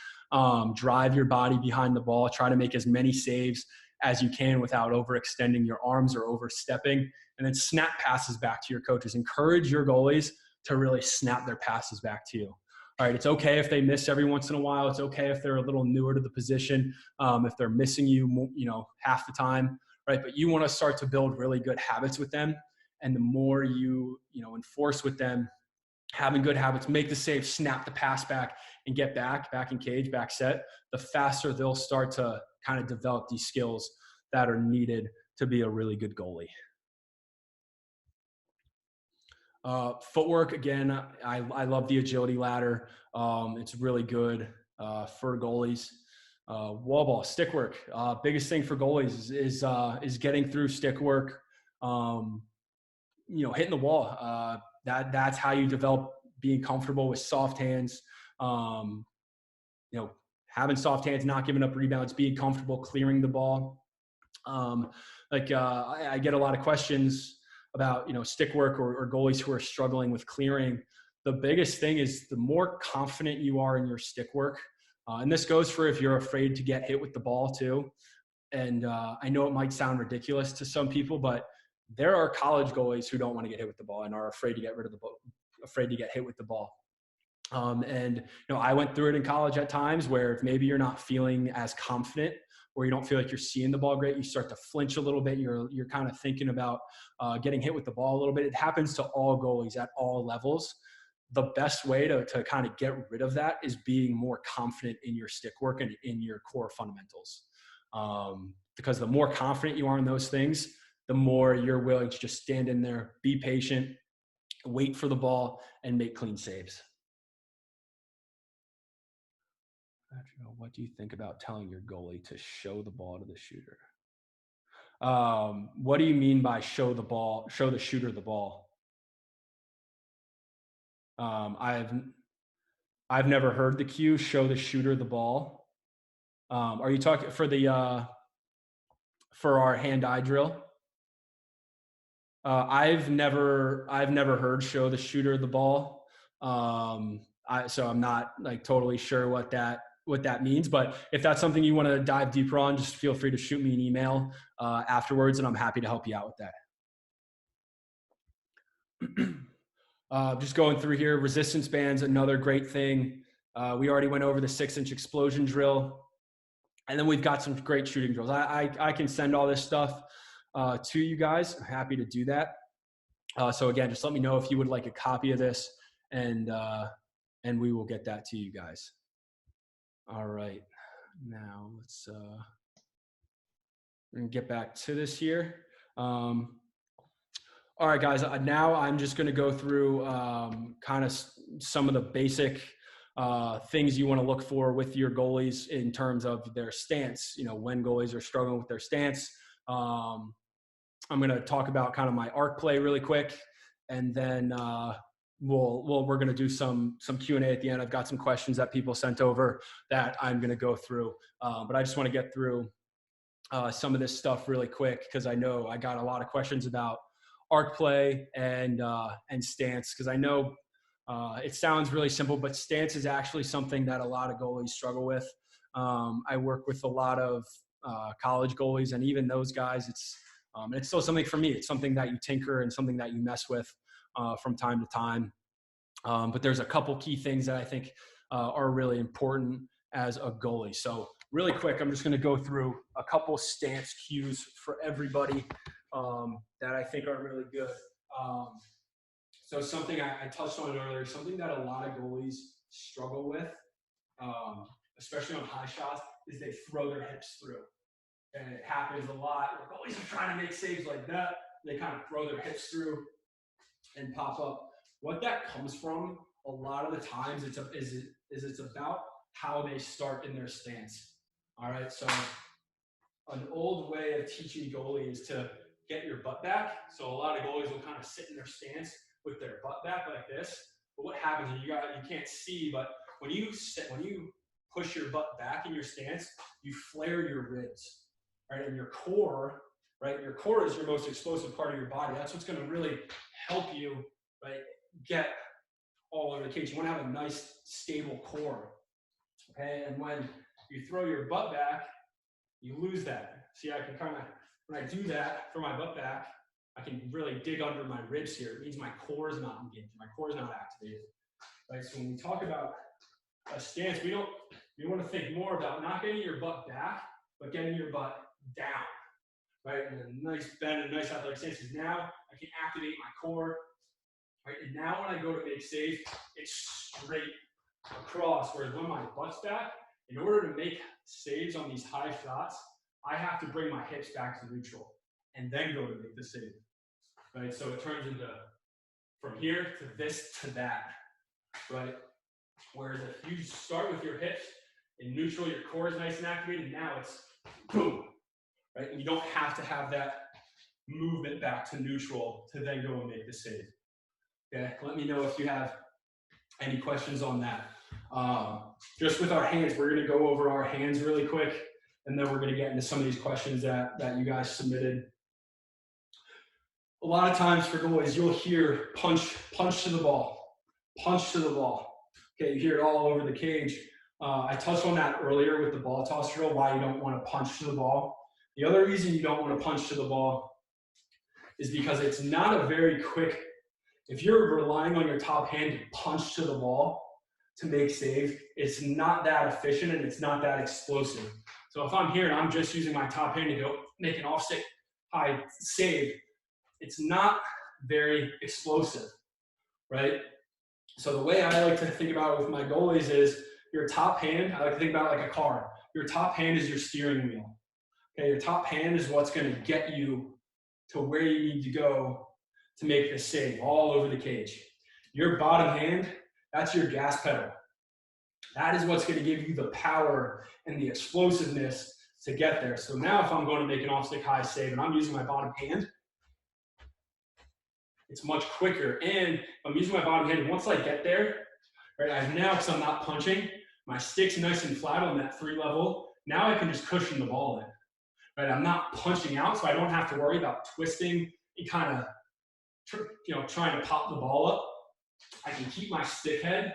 drive your body behind the ball, try to make as many saves as you can without overextending your arms or overstepping, and then snap passes back to your coaches. Encourage your goalies to really snap their passes back to you. All right, it's okay if they miss every once in a while. It's okay if they're a little newer to the position, if they're missing you, half the time, right? But you want to start to build really good habits with them, and the more you enforce with them having good habits, make the save, snap the pass back, and get back in cage, back set, the faster they'll start to kind of develop these skills that are needed to be a really good goalie. Footwork, again, I love the agility ladder. It's really good for goalies. Wall ball, stick work. Biggest thing for goalies is getting through stick work. Hitting the wall. That's how you develop being comfortable with soft hands. Having soft hands, not giving up rebounds, being comfortable clearing the ball. I get a lot of questions about stick work or goalies who are struggling with clearing. The biggest thing is the more confident you are in your stick work, and this goes for if you're afraid to get hit with the ball too. And I know it might sound ridiculous to some people, but there are college goalies who don't want to get hit with the ball and are afraid to get rid of the ball, afraid to get hit with the ball. I went through it in college at times where if maybe you're not feeling as confident or you don't feel like you're seeing the ball great, you start to flinch a little bit. You're kind of thinking about getting hit with the ball a little bit. It happens to all goalies at all levels. The best way to kind of get rid of that is being more confident in your stick work and in your core fundamentals. Because the more confident you are in those things, the more you're willing to just stand in there, be patient, wait for the ball, and make clean saves. What do you think about telling your goalie to show the ball to the shooter? What do you mean by show the shooter the ball? I've never heard the cue, show the shooter the ball. Are you talking for our hand-eye drill? I've never heard show the shooter the ball. So I'm not totally sure what that means, but if that's something you want to dive deeper on, just feel free to shoot me an email afterwards, and I'm happy to help you out with that. Just going through here, resistance bands, another great thing. We already went over the 6-inch explosion drill, and then we've got some great shooting drills. I can send all this stuff to you guys. I'm happy to do that. So again, just let me know if you would like a copy of this, and we will get that to you guys. All right, now let's get back to this here. All right, guys, now I'm just going to go through kind of some of the basic things you want to look for with your goalies in terms of their stance, when goalies are struggling with their stance. I'm going to talk about kind of my arc play really quick, and then we're going to do some Q&A at the end. I've got some questions that people sent over that I'm going to go through, but I just want to get through some of this stuff really quick because I know I got a lot of questions about arc play and stance, because I know it sounds really simple, but stance is actually something that a lot of goalies struggle with. I work with a lot of college goalies, and even those guys, it's still something for me. It's something that you tinker and something that you mess with from time to time. But there's a couple key things that I think are really important as a goalie. So really quick, I'm just going to go through a couple stance cues for everybody that I think are really good. So something I touched on earlier, something that a lot of goalies struggle with, especially on high shots, is they throw their hips through. And it happens a lot where goalies are trying to make saves like that. They kind of throw their hips through and pop up. What that comes from a lot of the times it's about how they start in their stance. All right, so an old way of teaching goalie is to get your butt back. So a lot of goalies will kind of sit in their stance with their butt back like this. But what happens is you can't see, but when you push your butt back in your stance, you flare your ribs, right? And your core, right? Your core is your most explosive part of your body. That's what's going to really help you, right, get all over the cage. You want to have a nice, stable core, okay? And when you throw your butt back, you lose that. See, I can kind of, when I do that for my butt back, I can really dig under my ribs here. It means my core is not engaged. My core is not activated, right? So when we talk about a stance, we want to think more about not getting your butt back, but getting your butt down, right? And a nice bend, a nice athletic stance. Because now I can activate my core, right? And now when I go to make saves, it's straight across. Whereas when my butt's back, in order to make saves on these high shots, I have to bring my hips back to neutral and then go to make the save, right? So it turns into from here to this to that, right? Whereas if you start with your hips in neutral, your core is nice and activated, now it's boom, right? And you don't have to have that movement back to neutral to then go and make the save. Okay, let me know if you have any questions on that. Just with our hands, we're going to go over our hands really quick, and then we're going to get into some of these questions that you guys submitted. A lot of times for goalies, you'll hear punch to the ball, punch to the ball. Okay, you hear it all over the cage. I touched on that earlier with the ball toss drill, why you don't want to punch to the ball. The other reason you don't want to punch to the ball is because it's not a very quick, if you're relying on your top hand to punch to the ball to make save, it's not that efficient and it's not that explosive. So if I'm here and I'm just using my top hand to go make an offset high save, it's not very explosive, right? So the way I like to think about it with my goalies is your top hand, I like to think about it like a car. Your top hand is your steering wheel. Okay, your top hand is what's going to get you to where you need to go to make the save all over the cage. Your bottom hand, that's your gas pedal. That is what's going to give you the power and the explosiveness to get there. So now if I'm going to make an off-stick high save and I'm using my bottom hand, it's much quicker. And if I'm using my bottom hand, once I get there, right, now because I'm not punching, my stick's nice and flat on that 3 level. Now I can just cushion the ball in. Right, I'm not punching out, so I don't have to worry about twisting and kind of, trying to pop the ball up. I can keep my stick head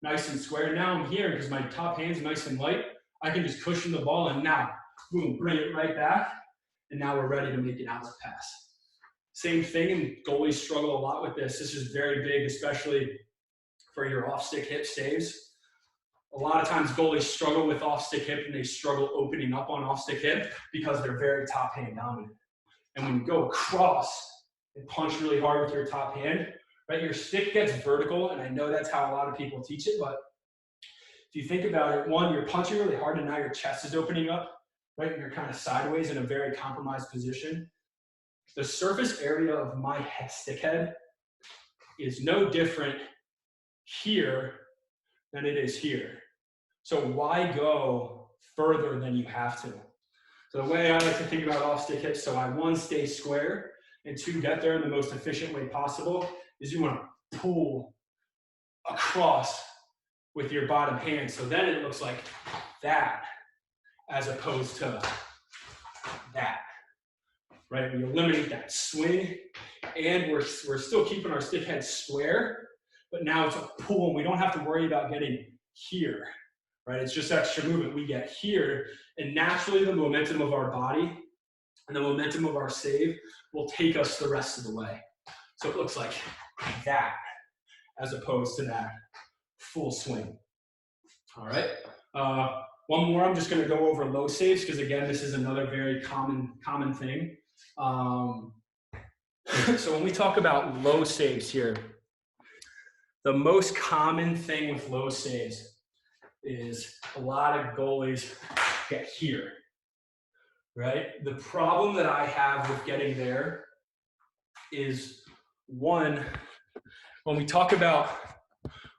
nice and square. Now I'm here because my top hand's nice and light. I can just cushion the ball and now, boom, bring it right back. And now we're ready to make an outlet pass. Same thing, and goalies struggle a lot with this. This is very big, especially for your off-stick hip saves. A lot of times goalies struggle with off-stick hip and they struggle opening up on off-stick hip because they're very top hand dominant. And when you go across and punch really hard with your top hand, right, your stick gets vertical, and I know that's how a lot of people teach it, but if you think about it, one, you're punching really hard and now your chest is opening up, right? And you're kind of sideways in a very compromised position. the surface area of my stick head is no different here than it is here. So why go further than you have to? So the way I like to think about off stick hits, so I one, stay square, and two, get there in the most efficient way possible, is you want to pull across with your bottom hand. So then it looks like that as opposed to that, right? We eliminate that swing, and we're still keeping our stick head square, but now it's a pull, and we don't have to worry about getting here, right? It's just extra movement. We get here, and naturally the momentum of our body and the momentum of our save will take us the rest of the way. So it looks like that as opposed to that full swing. All right. One more, I'm just going to go over low saves because, again, this is another very common thing. So when we talk about low saves here, the most common thing with low saves is a lot of goalies get here, right? The problem that I have with getting there is, one, when we talk about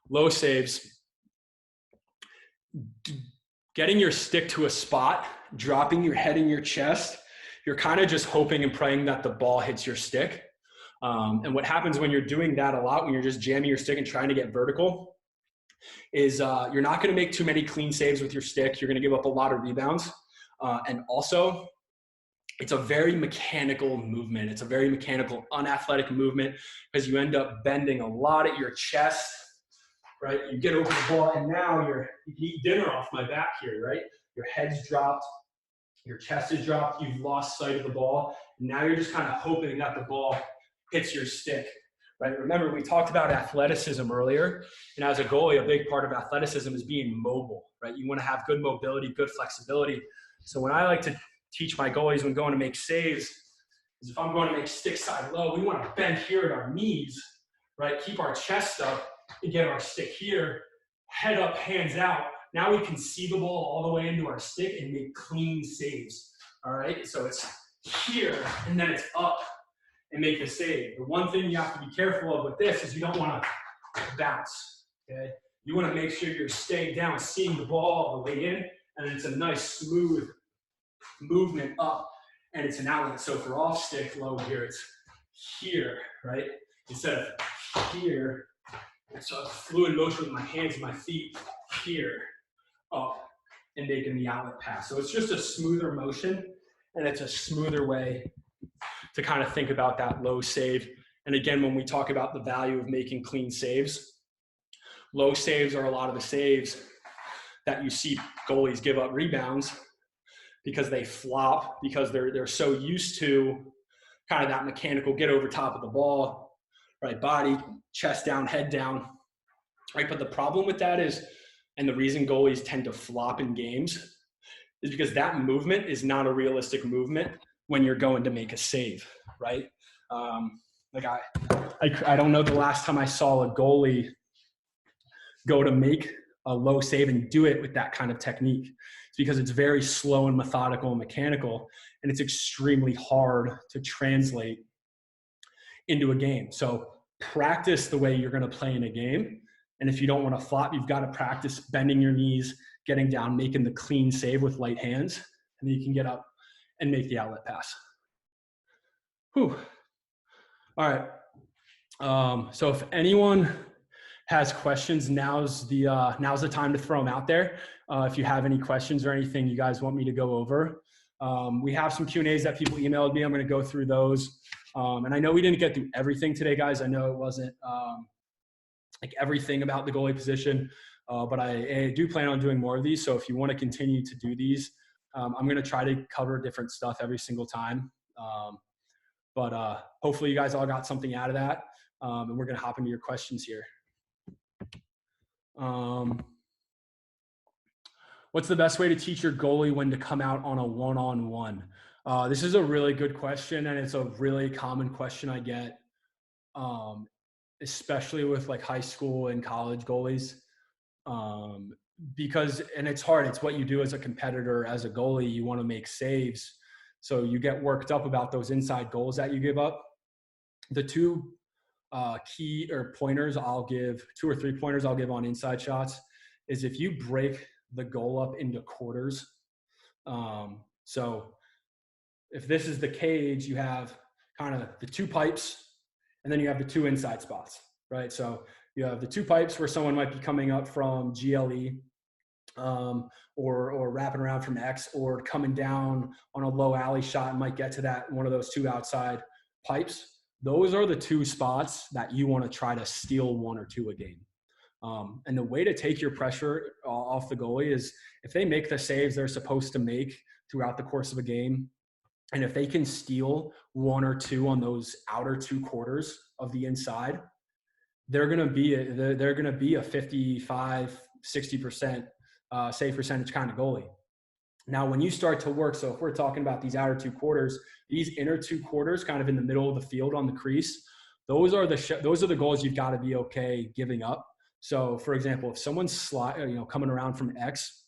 low saves, getting your stick to a spot, dropping your head in your chest, you're kind of just hoping and praying that the ball hits your stick. And what happens when you're doing that a lot, when you're just jamming your stick and trying to get vertical, is you're not going to make too many clean saves with your stick. You're going to give up a lot of rebounds. And also, it's a very mechanical movement. It's a very mechanical, unathletic movement because you end up bending a lot at your chest, right? You get over the ball, and now you eat dinner off my back here, right? Your head's dropped, your chest is dropped, you've lost sight of the ball. And now you're just kind of hoping that the ball hits your stick, right? Remember, we talked about athleticism earlier, and as a goalie, a big part of athleticism is being mobile, right? You want to have good mobility, good flexibility. So when I like to teach my goalies when going to make saves, is if I'm going to make stick side low, we want to bend here at our knees, right? Keep our chest up and get our stick here, head up, hands out. Now we can see the ball all the way into our stick and make clean saves, all right? So it's here, and then it's up and make the save. The one thing you have to be careful of with this is you don't want to bounce, okay? You want to make sure you're staying down, seeing the ball all the way in, and it's a nice smooth movement up, and it's an outlet. So for off stick low here, it's here, right? Instead of here, it's a fluid motion with my hands and my feet here, up, and making the outlet pass. So it's just a smoother motion, and it's a smoother way to kind of think about that low save. And again, when we talk about the value of making clean saves, low saves are a lot of the saves that you see goalies give up rebounds because they flop, because they're so used to kind of that mechanical get over top of the ball, right? Body, chest down, head down, right? But the problem with that is, and the reason goalies tend to flop in games, is because that movement is not a realistic movement when you're going to make a save, right? Like I don't know the last time I saw a goalie go to make a low save and do it with that kind of technique. It's because it's very slow and methodical and mechanical, and it's extremely hard to translate into a game. So practice the way you're going to play in a game. And if you don't want to flop, you've got to practice bending your knees, getting down, making the clean save with light hands, and then you can get up and make the outlet pass. Whew. All right. So if anyone has questions, now's the time to throw them out there. If you have any questions or anything you guys want me to go over. We have some Q&As that people emailed me. I'm going to go through those. And I know we didn't get through everything today, guys. I know it wasn't like everything about the goalie position, but I do plan on doing more of these. So if you want to continue to do these, I'm going to try to cover different stuff every single time. But hopefully you guys all got something out of that. And we're going to hop into your questions here. What's the best way to teach your goalie when to come out on a one-on-one? This is a really good question, and it's a really common question I get, especially with like high school and college goalies. Because, and it's hard, it's what you do as a competitor, as a goalie, you want to make saves. So you get worked up about those inside goals that you give up. The two key or pointers I'll give, 2 or 3 pointers I'll give on inside shots, is if you break the goal up into quarters. So if this is the cage, you have kind of the 2 pipes, and then you have the 2 inside spots, right? So you have the 2 pipes where someone might be coming up from GLE, or wrapping around from X, or coming down on a low alley shot and might get to that one of those 2 outside pipes. Those are the 2 spots that you want to try to steal 1 or 2 a game. And the way to take your pressure off the goalie is if they make the saves they're supposed to make throughout the course of a game, and if they can steal 1 or 2 on those outer 2 quarters of the inside, they're going to be a 55, 60% save percentage kind of goalie. Now, when you start to work, so if we're talking about these outer 2 quarters, these inner 2 quarters, kind of in the middle of the field on the crease, those are the goals you've got to be okay giving up. So, for example, if someone's coming around from X,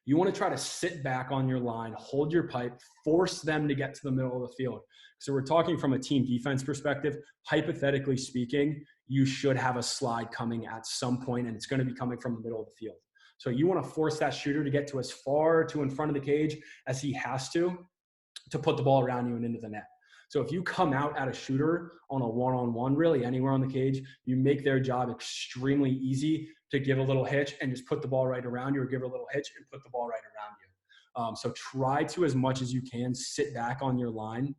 you want to try to sit back on your line, hold your pipe, force them to get to the middle of the field. So we're talking from a team defense perspective. Hypothetically speaking, you should have a slide coming at some point, and it's going to be coming from the middle of the field. So you want to force that shooter to get to as far to in front of the cage as he has to put the ball around you and into the net. So if you come out at a shooter on a one-on-one, really anywhere on the cage, you make their job extremely easy to give a little hitch and just put the ball right around you, or give a little hitch and put the ball right around you. So try to, as much as you can, sit back on your line.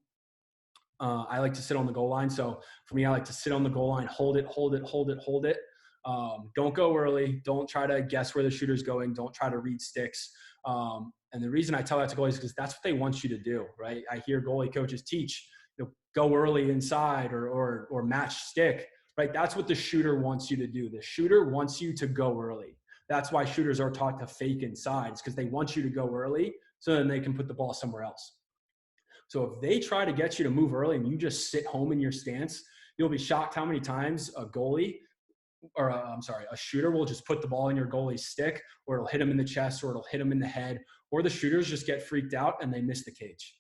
I like to sit on the goal line. So for me, I like to sit on the goal line, hold it. Don't go early. Don't try to guess where the shooter's going. Don't try to read sticks. And the reason I tell that to goalies is because that's what they want you to do, right? I hear goalie coaches teach, go early inside or match stick, right? That's what the shooter wants you to do. The shooter wants you to go early. That's why shooters are taught to fake inside. It's because they want you to go early so then they can put the ball somewhere else. So if they try to get you to move early and you just sit home in your stance, you'll be shocked how many times a shooter will just put the ball in your goalie's stick, or it'll hit him in the chest, or it'll hit him in the head, or the shooters just get freaked out and they miss the cage,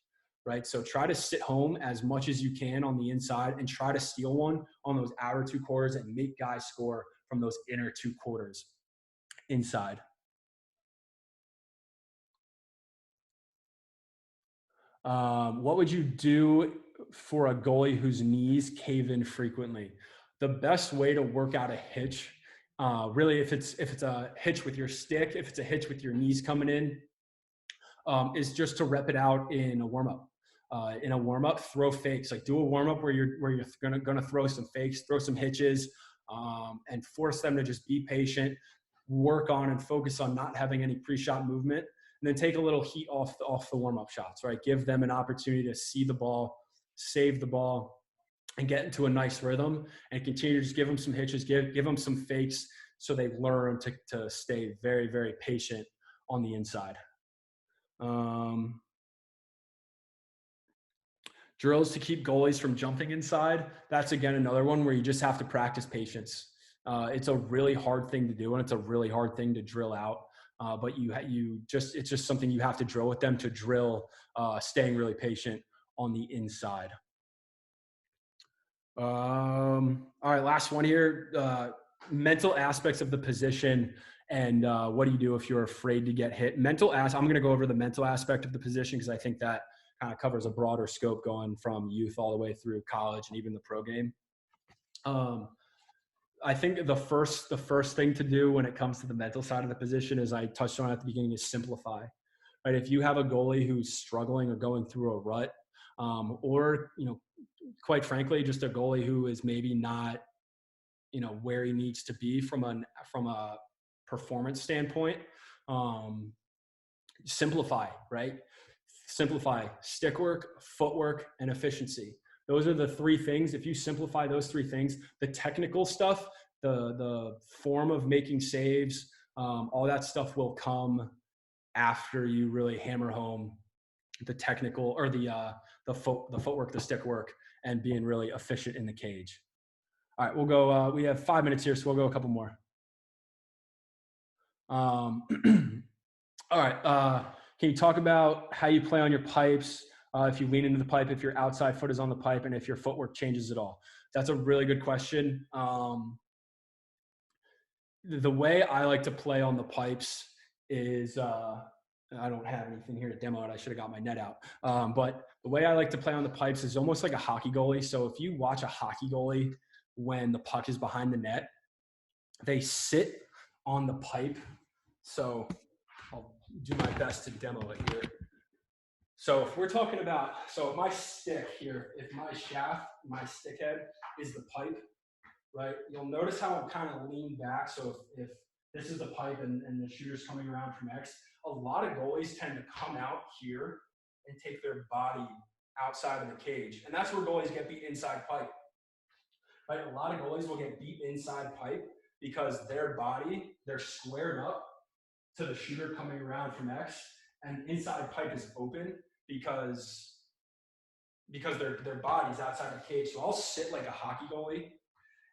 right? So try to sit home as much as you can on the inside and try to steal one on those outer 2 quarters and make guys score from those inner 2 quarters inside. What would you do for a goalie whose knees cave in frequently? The best way to work out a hitch, really, if it's a hitch with your stick, if it's a hitch with your knees coming in, is just to rep it out in a warm-up. In a warm-up, throw fakes. Like, do a warm-up where you're gonna throw some fakes, throw some hitches, and force them to just be patient, work on and focus on not having any pre-shot movement, and then take a little heat off the warm-up shots, right? Give them an opportunity to see the ball, save the ball, and get into a nice rhythm, and continue to just give them some hitches, give them some fakes, so they learn to stay very, very patient on the inside. Drills to keep goalies from jumping inside. That's, again, another one where you just have to practice patience. It's a really hard thing to do, and it's a really hard thing to drill out. But it's just something you have to drill with them, to drill staying really patient on the inside. All right, last one here. Mental aspects of the position, and what do you do if you're afraid to get hit? I'm going to go over the mental aspect of the position because I think that kind of covers a broader scope going from youth all the way through college and even the pro game. I think the first thing to do when it comes to the mental side of the position, as I touched on at the beginning, is simplify. Right? If you have a goalie who's struggling or going through a rut, or quite frankly, just a goalie who is maybe not, where he needs to be from a performance standpoint, simplify, right? Simplify stick work, footwork, and efficiency. Those are the 3 things. If you simplify those 3 things, the technical stuff, the form of making saves, all that stuff will come after you really hammer home the technical, or the footwork, the stick work, and being really efficient in the cage. All right, we'll go. We have 5 minutes here, so we'll go a couple more. All right. Can you talk about how you play on your pipes? if you lean into the pipe, if your outside foot is on the pipe, and if your footwork changes at all. That's a really good question. The way I like to play on the pipes is, I don't have anything here to demo it. I should have got my net out. But the way I like to play on the pipes is almost like a hockey goalie. So if you watch a hockey goalie when the puck is behind the net, they sit on the pipe. So I'll do my best to demo it here. So if we're talking about, so my stick here, if my shaft, my stick head is the pipe, right? You'll notice how I'm kind of leaned back. So if this is the pipe and the shooter's coming around from X, a lot of goalies tend to come out here and take their body outside of the cage. And that's where goalies get beat inside pipe, right? A lot of goalies will get beat inside pipe because their body, they're squared up to the shooter coming around from X, and inside pipe is open because their body's outside the cage. So I'll sit like a hockey goalie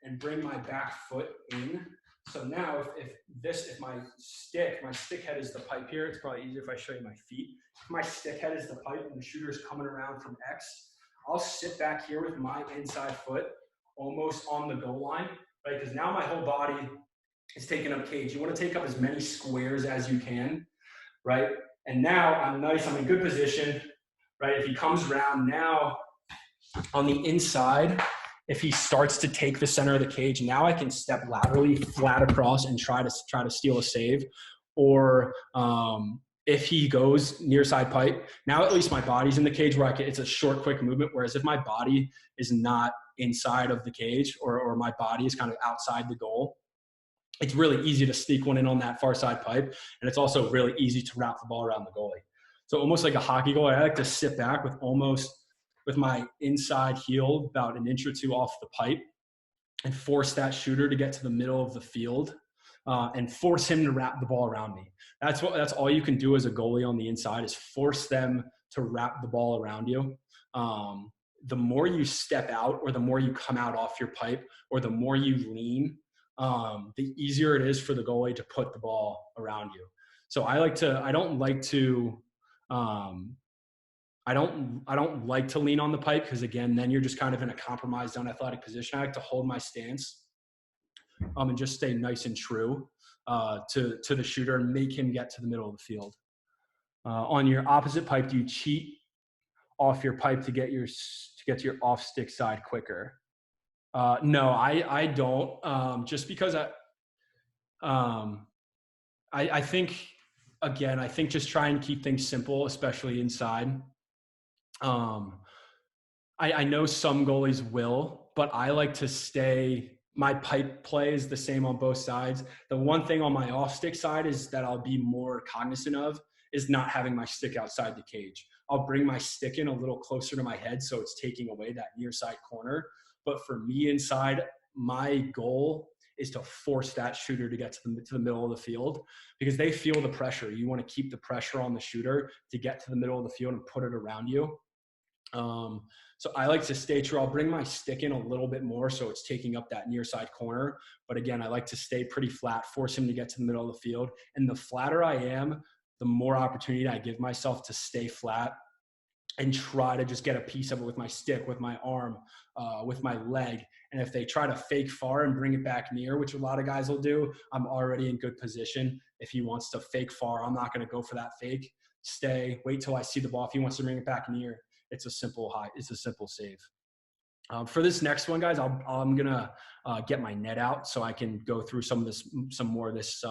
and bring my back foot in. So now if my stick head is the pipe here, it's probably easier if I show you my feet. If my stick head is the pipe and the shooter's coming around from X, I'll sit back here with my inside foot almost on the goal line, right? Because now my whole body is taking up cage. You want to take up as many squares as you can, right? And now I'm in good position, right? If he comes around now on the inside, if he starts to take the center of the cage, now I can step laterally flat across and try to steal a save. Or if he goes near side pipe, now at least my body's in the cage where it's a short, quick movement. Whereas if my body is not inside of the cage or my body is kind of outside the goal, it's really easy to sneak one in on that far side pipe. And it's also really easy to wrap the ball around the goalie. So almost like a hockey goalie, I like to sit back with my inside heel about an inch or two off the pipe and force that shooter to get to the middle of the field and force him to wrap the ball around me. That's all you can do as a goalie on the inside is force them to wrap the ball around you. The more you step out or the more you come out off your pipe or the more you lean, the easier it is for the goalie to put the ball around you. So I don't like to lean on the pipe because again, then you're just kind of in a compromised unathletic position. I like to hold my stance and just stay nice and true to the shooter and make him get to the middle of the field. On your opposite pipe, do you cheat off your pipe to get to your off stick side quicker? No, I don't. Just because I think, again, I think just try and keep things simple, especially inside. I know some goalies will, but I like to stay, my pipe play is the same on both sides. The one thing on my off stick side is that I'll be more cognizant of is not having my stick outside the cage. I'll bring my stick in a little closer to my head so it's taking away that near side corner. But for me inside, my goal is to force that shooter to get to the middle of the field because they feel the pressure. You want to keep the pressure on the shooter to get to the middle of the field and put it around you. So I like to stay true. I'll bring my stick in a little bit more so it's taking up that near side corner. But again, I like to stay pretty flat, force him to get to the middle of the field. And the flatter I am, the more opportunity I give myself to stay flat and try to just get a piece of it with my stick, with my arm, with my leg. And if they try to fake far and bring it back near, which a lot of guys will do, I'm already in good position. If he wants to fake far, I'm not going to go for that fake. Wait till I see the ball. If he wants to bring it back near, it's a simple save. For this next one, guys, I'm going to get my net out so I can go through some more of this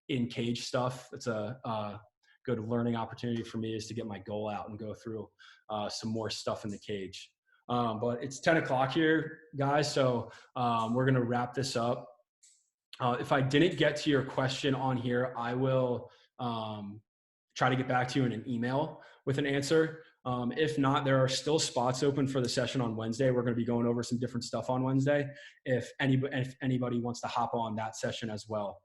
in cage stuff. It's a good learning opportunity for me is to get my goal out and go through some more stuff in the cage. But it's 10 o'clock here, guys. So we're going to wrap this up. If I didn't get to your question on here, I will try to get back to you in an email with an answer. If not, there are still spots open for the session on Wednesday. We're going to be going over some different stuff on Wednesday. If anybody wants to hop on that session as well.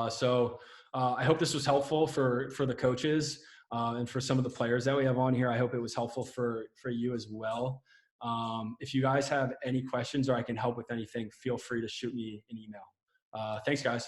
So I hope this was helpful for the coaches and for some of the players that we have on here. I hope it was helpful for you as well. If you guys have any questions or I can help with anything, feel free to shoot me an email. Thanks, guys.